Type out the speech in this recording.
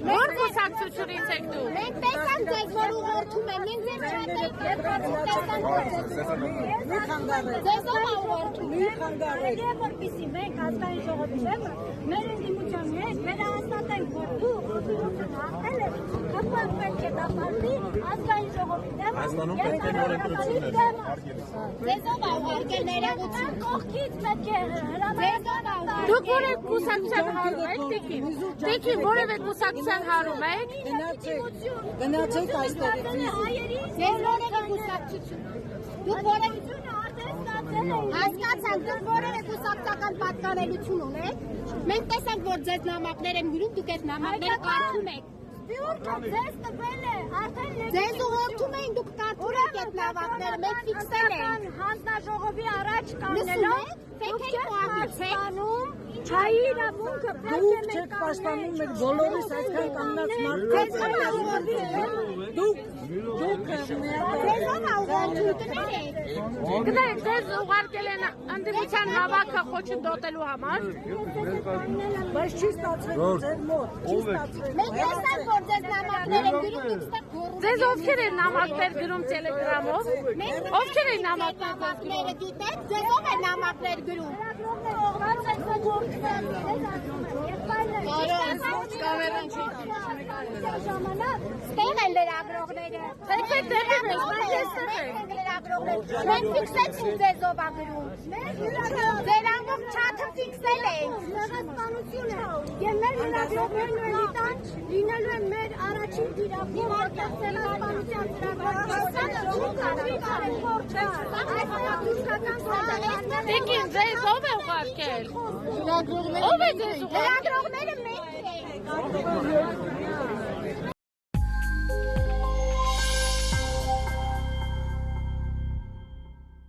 Որ կուսակցությունից եք դու։ Մենք տեսանք ձեզ, որ ուղղորդում են, մենք ձեզ ձեզ ով ուղղորդում։ Եվ որպեսզի մենք ազգային ժողովի դեմը մեր ընդդիմության հետ վերահաստատենք, որ դու օգնություն հաղթել ես, կապան պետք է դապարտի ազգային ժողովի դեմը եւ վերահաստատի դեմը։ Ձեզ ով ուղարկել ներողություն։ Կողքից պետք է հրավերական։ Դուք որևէ կուսակցության հարում եք, Տիկին, որևէ կուսակցության հարում եք։ Գնացեք այստեղից։ Ձեզ որևէ կուսակցություն։ Դուք որևէ հասկացանք, դուք որևէ կուսակցական պատկանելություն ունեք։ Մենք տեսանք, որ ձեզ նամակներ են գրում, դուք այդ նամակները կարդում եք։ Ձեզ տվել է, արդեն Ձեզ ուղղորդում էին, դուք կարդում եք այդ նամակները, մենք ֆիքսել ենք։ հանձնաժողովի առաջ կանգնելով Դուք եք պաշտպանում Չայի իրավունքը Դուք չեք պաշտպանում մեր բոլորիս այսքան կանգնած մարդկանց։ Դուք Գիտեք, ձեզ ուղարկել են ընդդիմության հավաքը խոչընդոտելու համար։ Բայց չի ստացվել ձեր մոտ, չի ստացվել։ Մենք տեսանք, որ ձեզ նամակներ են գրում, դուք ստեղ գոռում Ձեզ ովքեր են նամակներ գրում Տելեգրամով։ Ովքեր են նամակները գիտեք, ձեզ ով է նամակներ գրում։ Ստեղ են լրագրողները։ Մենք ֆիքսեցինք ձեզ ով է գրում։ Ձեր ամբողջ չաթը ֆիքսել ենք։ Նեղացմանություն է։ Եվ մեր լրագրողներն ու էլիտան լինելու են մեր առաջին դիրապետը ցեղասպանության Տիկին, ձեզ ով է ուղարկել։ Ով է ձեզ ուղարկել։ Լրագրողները մենք ենք։